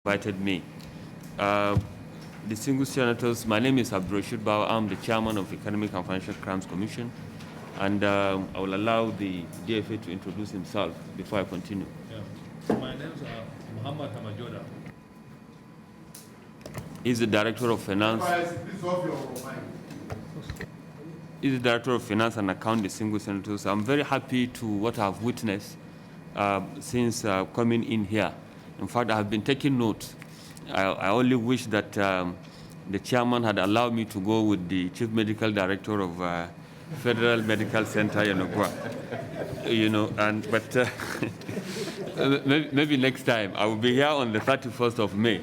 Invited me. Distinguished senators, my name is Abdulrasheed Bawa. I'm the chairman of the Economic and Financial Crimes Commission, and I will allow the DFA to introduce himself before I continue. Yeah. My name is Muhammad Hamajoda. He's the Director of Finance. He's the Director of Finance and Account, distinguished senators. I'm very happy to what I've witnessed since coming in here. In fact, I have been taking notes. I only wish that the chairman had allowed me to go with the chief medical director of Federal Medical Center, but maybe next time I will be here on the 31st of May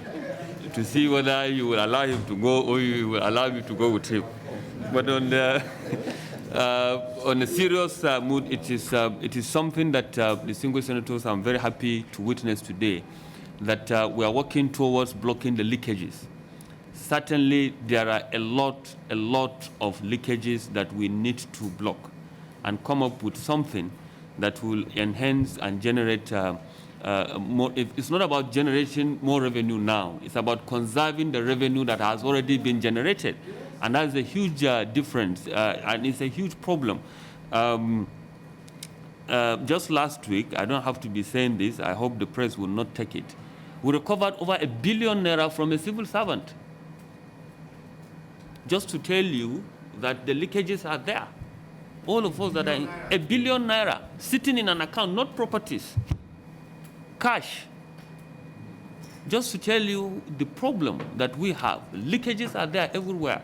to see whether you will allow him to go or you will allow me to go with him. But on a serious mood, it is something that distinguished senators, I'm very happy to witness today, that we are working towards blocking the leakages. Certainly, there are a lot of leakages that we need to block and come up with something that will enhance and generate more. It's not about generating more revenue now. It's about conserving the revenue that has already been generated. And that's a huge difference, and it's a huge problem. Just last week, I don't have to be saying this, I hope the press will not take it, we recovered over ₦1 billion from a civil servant. Just to tell you that the leakages are there. All of us that are in ₦1 billion sitting in an account, not properties, cash. Just to tell you the problem that we have. Leakages are there everywhere.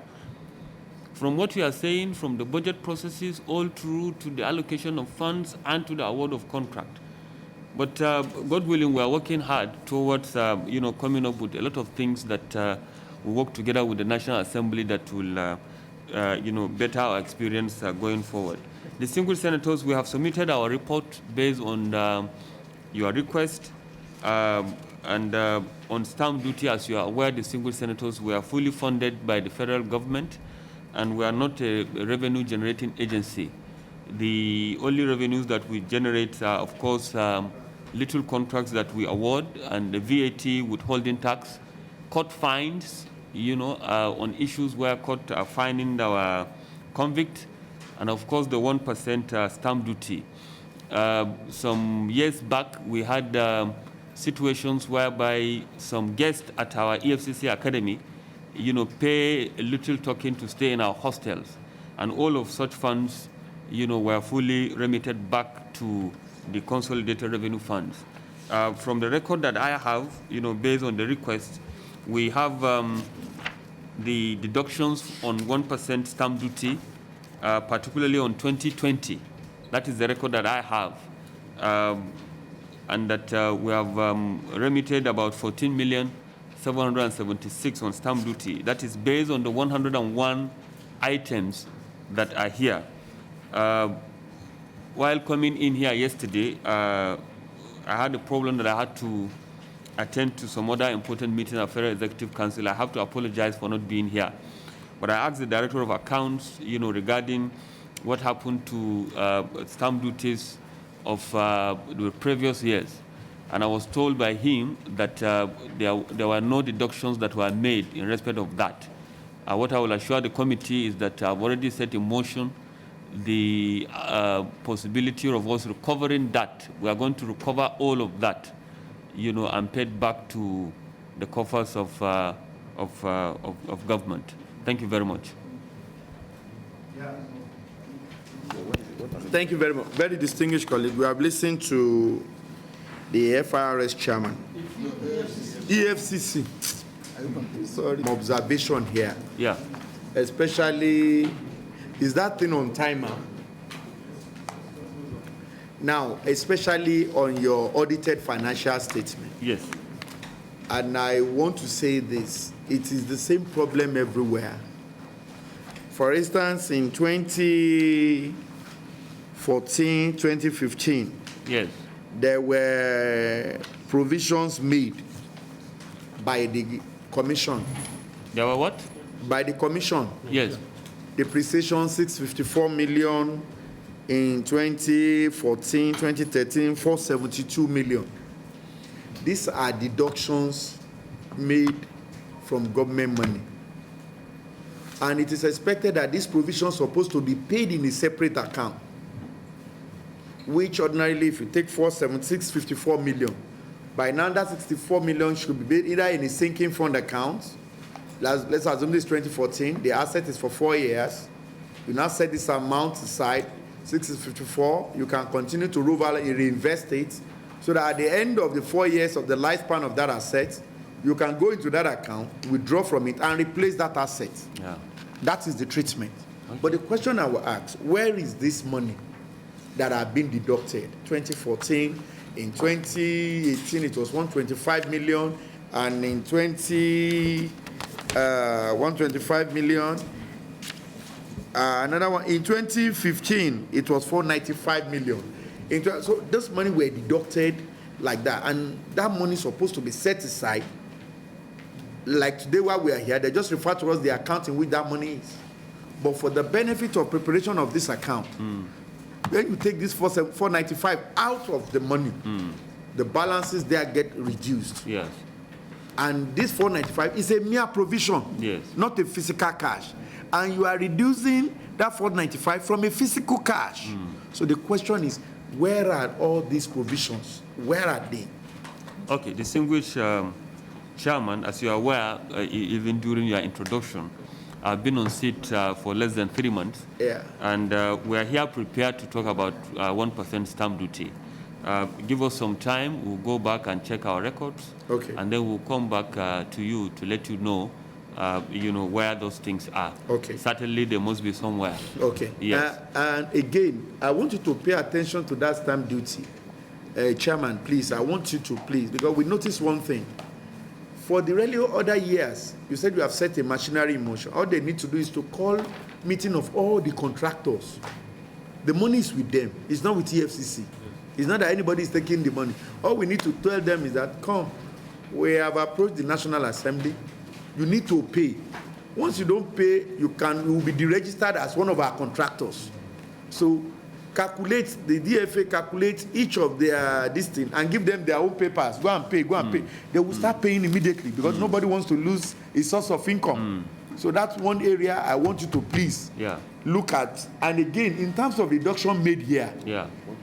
From what you are saying, from the budget processes all through to the allocation of funds and to the award of contract. But God willing, we are working hard towards coming up with a lot of things that we work together with the National Assembly that will better our experience going forward. Distinguished senators, we have submitted our report based on your request. And on stamp duty, as you are aware, distinguished senators, we are fully funded by the federal government, and we are not a revenue generating agency. The only revenues that we generate are, of course, little contracts that we award, and the VAT withholding tax, court fines, on issues where court are fining our convict, and of course the 1% stamp duty. Some years back, we had situations whereby some guests at our EFCC academy, pay a little token to stay in our hostels, and all of such funds, were fully remitted back to the consolidated revenue funds. From the record that I have, based on the request, we have the deductions on 1% stamp duty, particularly on 2020. That is the record that I have. And that we have remitted about 14,776,000 on stamp duty. That is based on the 101 items that are here. While coming in here yesterday, I had a problem that I had to attend to some other important meetings at Federal Executive Council. I have to apologize for not being here. But I asked the Director of Accounts, regarding what happened to stamp duties of the previous years. And I was told by him that there were no deductions that were made in respect of that. What I will assure the committee is that I've already set in motion the possibility of us recovering that. We are going to recover all of that, and paid back to the coffers of government. Thank you very much. Thank you very much. Very distinguished colleague. We have listened to the FIRS chairman. EFCC. Sorry. Observation here. Yeah. Especially, is that thing on timer? Now, especially on your audited financial statement. Yes. And I want to say this, it is the same problem everywhere. For instance, in 2014, 2015, yes, there were provisions made by the commission. There were what? By the commission. Yes. Depreciation 654 million in 2014, 2013, 472 million. These are deductions made from government money. And it is expected that this provision is supposed to be paid in a separate account, which ordinarily, if you take 476.54 million, by now that 64 million should be paid either in a sinking fund account. Let's assume this is 2014, the asset is for 4 years. You now set this amount aside, 654, you can continue to reinvest it, so that at the end of the 4 years of the lifespan of that asset, you can go into that account, withdraw from it, and replace that asset. Yeah. That is the treatment. Okay. But the question I will ask, where is this money that have been deducted? 2014, in 2018 it was 125 million, and in 125 million. Another one in 2015 it was 495 million. So this money were deducted like that, and that money is supposed to be set aside. Like today while we are here, they just refer to us the account in which that money is. But for the benefit of preparation of this account, when you take this 495 out of the money, the balances there get reduced. Yes. And this 495 is a mere provision, yes, not a physical cash. And you are reducing that 495 from a physical cash. So the question is, where are all these provisions? Where are they? Okay, distinguished Chairman, as you are aware, even during your introduction, I've been on seat for less than 3 months. Yeah. And we are here prepared to talk about 1% stamp duty. Give us some time, we'll go back and check our records. Okay. And then we'll come back to you to let you know where those things are. Okay. Certainly there must be somewhere. Okay. Yes. And again, I want you to pay attention to that stamp duty. Chairman, please, I want you to please, because we noticed one thing. For the really other years, you said you have set a machinery in motion. All they need to do is to call meeting of all the contractors. The money is with them. It's not with EFCC. It's not that anybody is taking the money. All we need to tell them is that, come, we have approached the National Assembly. You need to pay. Once you don't pay, you will be deregistered as one of our contractors. So calculate, the DFA calculates each of their this thing and give them their own papers. Go and pay, go and pay. They will start paying immediately because nobody wants to lose a source of income. So that's one area I want you to please look at. And again, in terms of reduction made here,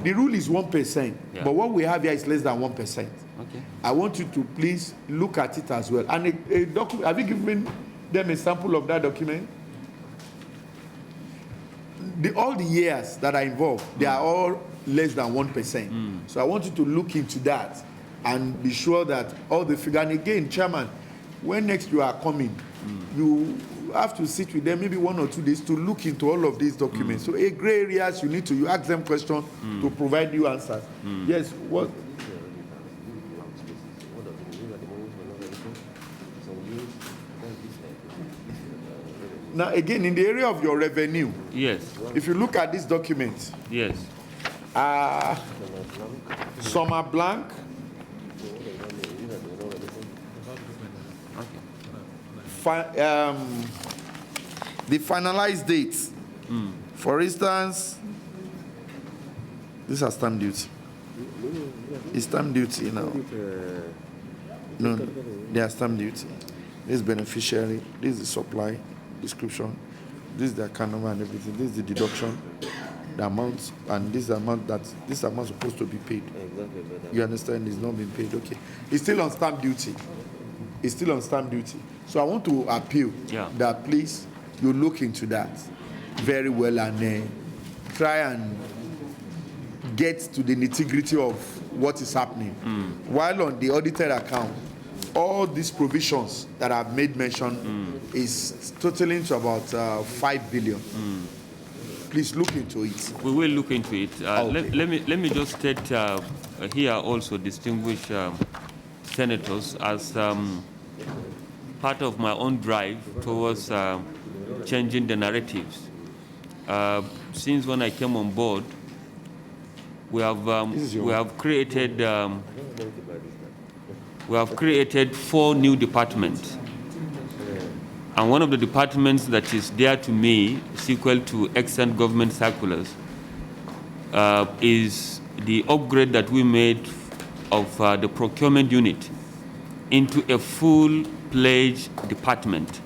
the rule is 1%, but what we have here is less than 1%. Okay. I want you to please look at it as well. And a document, have you given them a sample of that document? All the years that are involved, they are all less than 1%. So I want you to look into that and be sure that all the figure. And again, Chairman, when next you are coming, you have to sit with them maybe 1 or 2 days to look into all of these documents. So gray areas, you ask them questions to provide you answers. Yes, what? Now, again, in the area of your revenue, yes, if you look at this document, yes, some are blank. The finalized dates. For instance, these are stamp duty. It's stamp duty, you know. No, they are stamp duty. This is beneficiary. This is the supply description. This is the account number and everything. This is the deduction, the amount, and this amount supposed to be paid. You understand? It's not being paid. Okay. It's still on stamp duty. It's still on stamp duty. So I want to appeal that please you look into that very well and try and get to the nitty-gritty of what is happening. While on the audited account, all these provisions that I've made mention is totaling to about 5 billion. Please look into it. We will look into it. Okay. Let me just state here also, distinguished senators, as part of my own drive towards changing the narratives. Since when I came on board, we have created 4 new departments. And one of the departments that is dear to me, sequel to extant government circulars, is the upgrade that we made of the procurement unit. into a full-fledged department.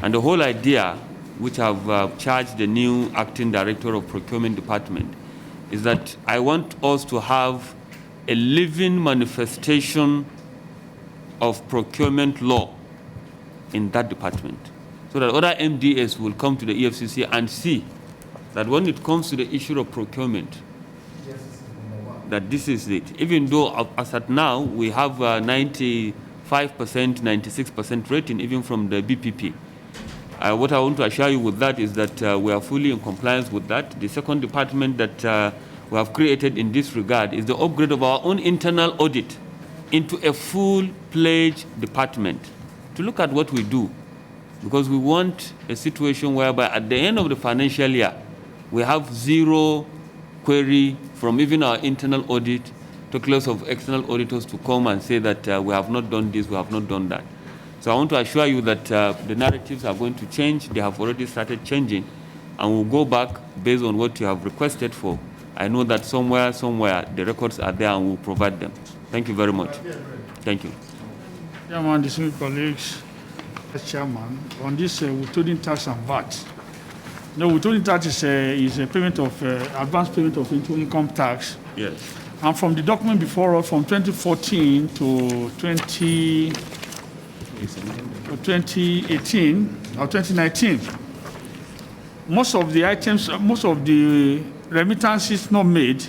And the whole idea, which I've charged the new acting director of procurement department, is that I want us to have a living manifestation of procurement law in that department, so that other MDAs will come to the EFCC and see that when it comes to the issue of procurement, that this is it. Even though as at now, we have 95%, 96% rating, even from the BPP. What I want to assure you with that is that we are fully in compliance with that. The second department that we have created in this regard is the upgrade of our own internal audit into a full-fledged department to look at what we do, because we want a situation whereby at the end of the financial year, we have zero query from even our internal audit to class of external auditors to come and say that we have not done this, we have not done that. So I want to assure you that the narratives are going to change. They have already started changing, and we'll go back based on what you have requested for. I know that somewhere, the records are there, and we'll provide them. Thank you very much. Thank you. Chairman, distinguished colleagues, Chairman, on this withholding tax and VAT. No, withholding tax is a payment of advance payment of income tax. Yes. And from the document before us, from 2014 to 2018 or 2019, most of the items, most of the remittances not made,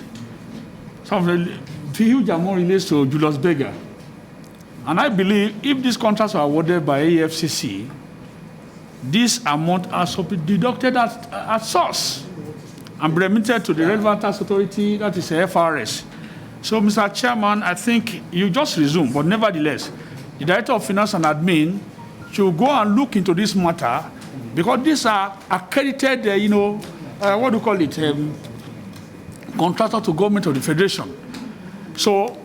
some of the huge amount relates to Julius Berger. And I believe if these contracts are awarded by EFCC, this amount has to be deducted at source and remitted to the relevant tax authority, that is the FRS. So, Mr. Chairman, I think you just resume, but nevertheless, the Director of Finance and Admin should go and look into this matter, because these are accredited, what do you call it, contractor to government of the Federation. So,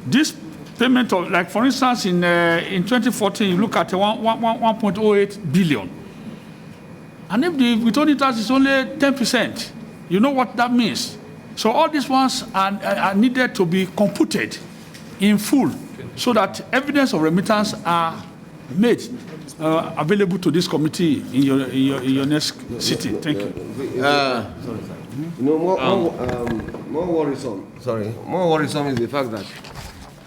this payment of, like for instance, in 2014, you look at 1.08 billion. And if the withholding tax is only 10%, you know what that means. So all these ones are needed to be computed in full, so that evidence of remittance are made available to this committee in your next sitting. Thank you. More worrisome is the fact that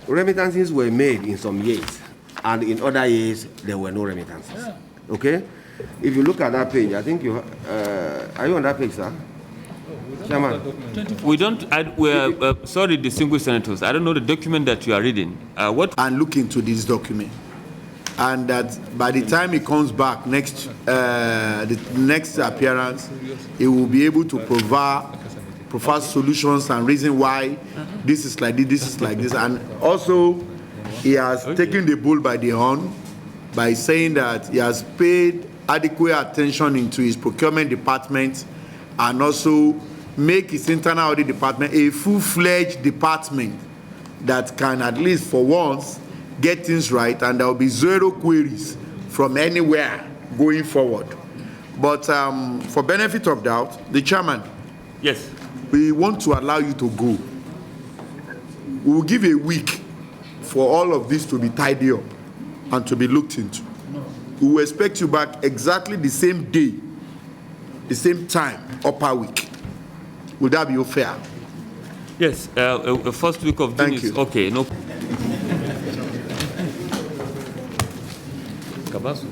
remittances were made in some years, and in other years there were no remittances. Yeah. Okay, if you look at that page, I think you are you on that page, sir? Chairman. We don't. We're sorry, distinguished senators. I don't know the document that you are reading. And look into this document, and that by the time he comes back next, the next appearance, he will be able to provide solutions and reason why this is like this, this is like this, and also he has taken the bull by the horn by saying that he has paid adequate attention into his procurement department, and also make his internal audit department a full-fledged department that can at least for once get things right, and there will be zero queries from anywhere going forward. But for benefit of doubt, the chairman, yes, we want to allow you to go. We will give a week for all of this to be tidied up and to be looked into. We will expect you back exactly the same day, the same time, upper week. Would that be fair? Yes, first week of June is okay. No. Kabasu.